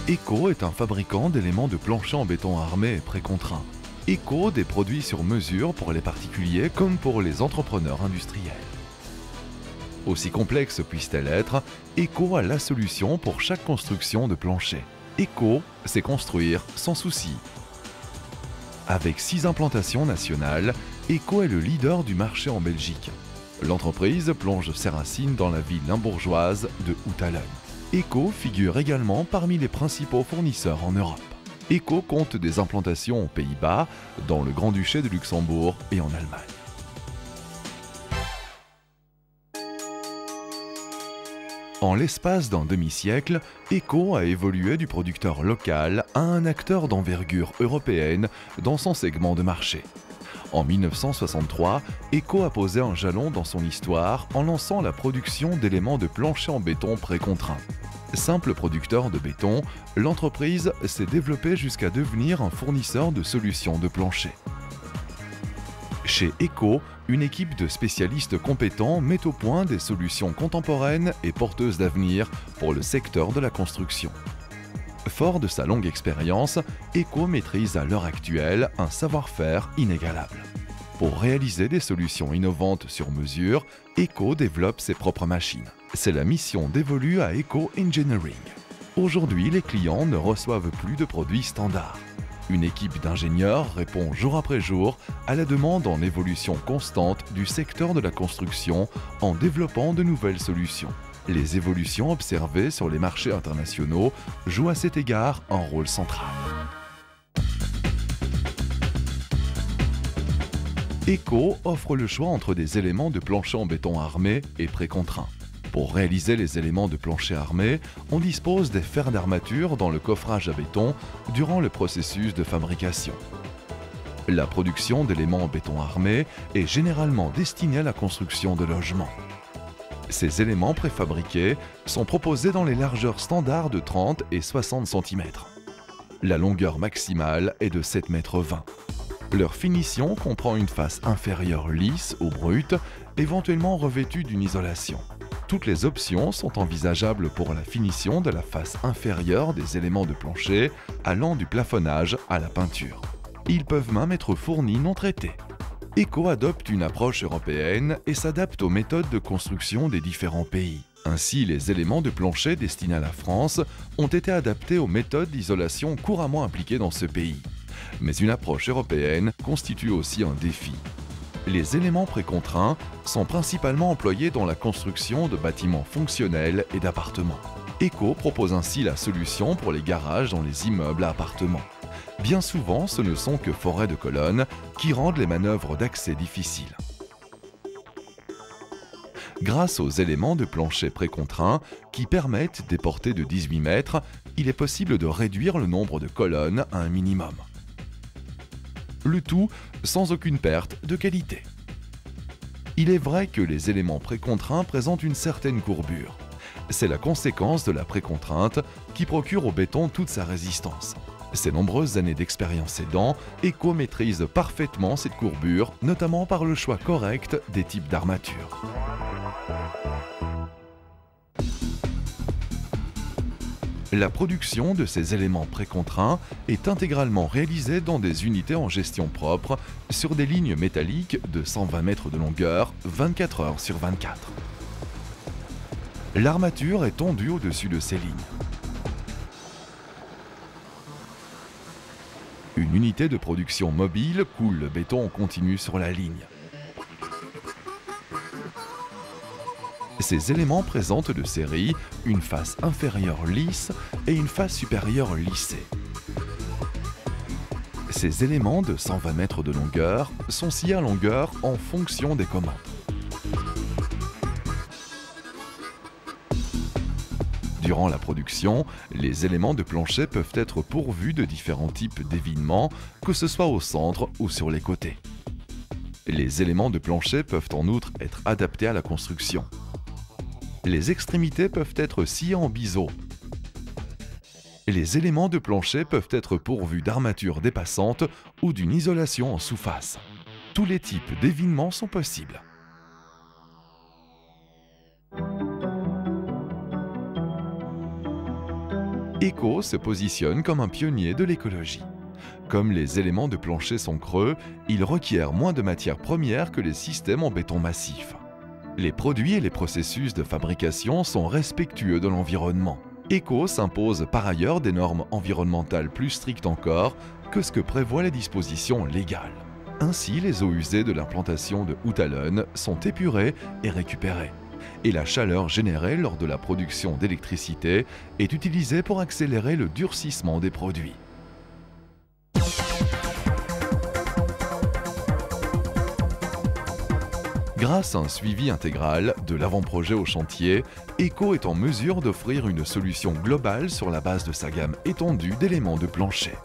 ECO est un fabricant d'éléments de plancher en béton armé et précontraint. ECO, des produits sur mesure pour les particuliers comme pour les entrepreneurs industriels. Aussi complexe puisse-t-elle être, ECO a la solution pour chaque construction de plancher. ECO, c'est construire sans souci. Avec 6 implantations nationales, ECO est le leader du marché en Belgique. L'entreprise plonge ses racines dans la ville limbourgeoise de Houtalen. ECO figure également parmi les principaux fournisseurs en Europe. ECO compte des implantations aux Pays-Bas, dans le Grand-Duché de Luxembourg et en Allemagne. En l'espace d'un demi-siècle, ECO a évolué du producteur local à un acteur d'envergure européenne dans son segment de marché. En 1963, ECO a posé un jalon dans son histoire en lançant la production d'éléments de plancher en béton précontraint. Simple producteur de béton, l'entreprise s'est développée jusqu'à devenir un fournisseur de solutions de plancher. Chez ECO, une équipe de spécialistes compétents met au point des solutions contemporaines et porteuses d'avenir pour le secteur de la construction. Fort de sa longue expérience, ECO maîtrise à l'heure actuelle un savoir-faire inégalable. Pour réaliser des solutions innovantes sur mesure, ECO développe ses propres machines. C'est la mission dévolue à ECO Engineering. Aujourd'hui, les clients ne reçoivent plus de produits standards. Une équipe d'ingénieurs répond jour après jour à la demande en évolution constante du secteur de la construction en développant de nouvelles solutions. Les évolutions observées sur les marchés internationaux jouent à cet égard un rôle central. ECO offre le choix entre des éléments de plancher en béton armé et précontraint. Pour réaliser les éléments de plancher armé, on dispose des fers d'armature dans le coffrage à béton durant le processus de fabrication. La production d'éléments en béton armé est généralement destinée à la construction de logements. Ces éléments préfabriqués sont proposés dans les largeurs standards de 30 et 60 cm. La longueur maximale est de 7,20 m. Leur finition comprend une face inférieure lisse ou brute, éventuellement revêtue d'une isolation. Toutes les options sont envisageables pour la finition de la face inférieure des éléments de plancher, allant du plafonnage à la peinture. Ils peuvent même être fournis non traités. ECO adopte une approche européenne et s'adapte aux méthodes de construction des différents pays. Ainsi, les éléments de plancher destinés à la France ont été adaptés aux méthodes d'isolation couramment appliquées dans ce pays. Mais une approche européenne constitue aussi un défi. Les éléments précontraints sont principalement employés dans la construction de bâtiments fonctionnels et d'appartements. ECO propose ainsi la solution pour les garages dans les immeubles à appartements. Bien souvent, ce ne sont que forêts de colonnes qui rendent les manœuvres d'accès difficiles. Grâce aux éléments de plancher précontraints qui permettent des portées de 18 mètres, il est possible de réduire le nombre de colonnes à un minimum. Le tout sans aucune perte de qualité. Il est vrai que les éléments précontraints présentent une certaine courbure. C'est la conséquence de la précontrainte qui procure au béton toute sa résistance. Ces nombreuses années d'expérience aidant, ECO maîtrise parfaitement cette courbure, notamment par le choix correct des types d'armature. La production de ces éléments précontraints est intégralement réalisée dans des unités en gestion propre sur des lignes métalliques de 120 mètres de longueur, 24 heures sur 24. L'armature est tendue au-dessus de ces lignes. Une unité de production mobile coule le béton en continu sur la ligne. Ces éléments présentent de série une face inférieure lisse et une face supérieure lissée. Ces éléments de 120 mètres de longueur sont sciés à longueur en fonction des commandes. Durant la production, les éléments de plancher peuvent être pourvus de différents types d'évinements, que ce soit au centre ou sur les côtés. Les éléments de plancher peuvent en outre être adaptés à la construction. Les extrémités peuvent être sciées en biseau. Les éléments de plancher peuvent être pourvus d'armatures dépassantes ou d'une isolation en sous-face. Tous les types d'évinements sont possibles. Eco se positionne comme un pionnier de l'écologie. Comme les éléments de plancher sont creux, ils requièrent moins de matières premières que les systèmes en béton massif. Les produits et les processus de fabrication sont respectueux de l'environnement. Eco s'impose par ailleurs des normes environnementales plus strictes encore que ce que prévoient les dispositions légales. Ainsi, les eaux usées de l'implantation de Houtalon sont épurées et récupérées. Et la chaleur générée lors de la production d'électricité est utilisée pour accélérer le durcissement des produits. Grâce à un suivi intégral de l'avant-projet au chantier, Eco est en mesure d'offrir une solution globale sur la base de sa gamme étendue d'éléments de plancher.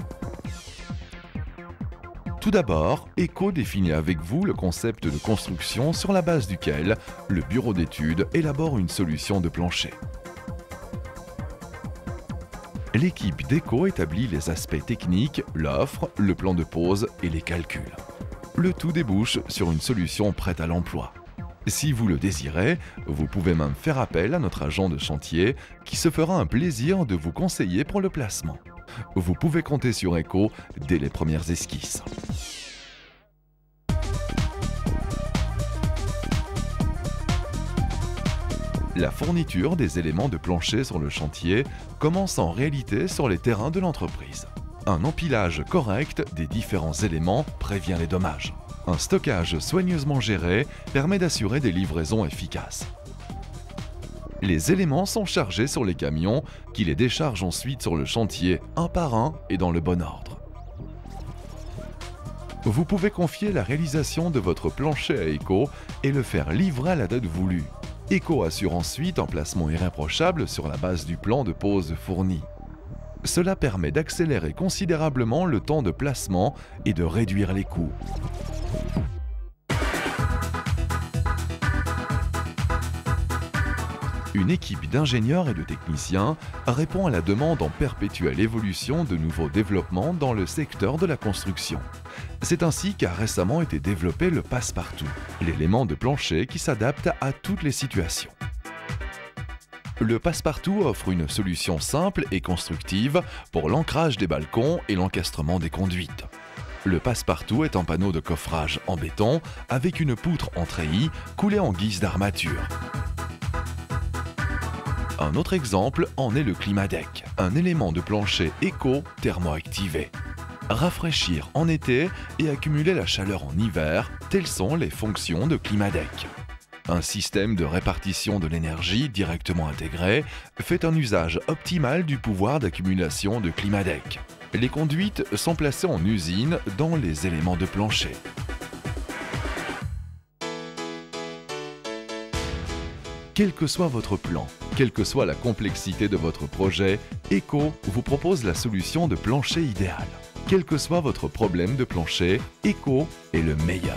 Tout d'abord, Eco définit avec vous le concept de construction sur la base duquel le bureau d'études élabore une solution de plancher. L'équipe d'Eco établit les aspects techniques, l'offre, le plan de pose et les calculs. Le tout débouche sur une solution prête à l'emploi. Si vous le désirez, vous pouvez même faire appel à notre agent de chantier qui se fera un plaisir de vous conseiller pour le placement. Vous pouvez compter sur Eco dès les premières esquisses. La fourniture des éléments de plancher sur le chantier commence en réalité sur les terrains de l'entreprise. Un empilage correct des différents éléments prévient les dommages. Un stockage soigneusement géré permet d'assurer des livraisons efficaces. Les éléments sont chargés sur les camions qui les déchargent ensuite sur le chantier un par un et dans le bon ordre. Vous pouvez confier la réalisation de votre plancher à Eco et le faire livrer à la date voulue. Eco assure ensuite un placement irréprochable sur la base du plan de pose fourni. Cela permet d'accélérer considérablement le temps de placement et de réduire les coûts. Une équipe d'ingénieurs et de techniciens répond à la demande en perpétuelle évolution de nouveaux développements dans le secteur de la construction. C'est ainsi qu'a récemment été développé le passe-partout, l'élément de plancher qui s'adapte à toutes les situations. Le passe-partout offre une solution simple et constructive pour l'ancrage des balcons et l'encastrement des conduites. Le passe-partout est un panneau de coffrage en béton avec une poutre en treillis coulée en guise d'armature. Un autre exemple en est le Climadeck, un élément de plancher Eco thermoactivé. Rafraîchir en été et accumuler la chaleur en hiver, telles sont les fonctions de Climadeck. Un système de répartition de l'énergie directement intégré fait un usage optimal du pouvoir d'accumulation de Climadeck. Les conduites sont placées en usine dans les éléments de plancher. Quel que soit votre plan, quelle que soit la complexité de votre projet, Eco vous propose la solution de plancher idéale. Quel que soit votre problème de plancher, Eco est le meilleur.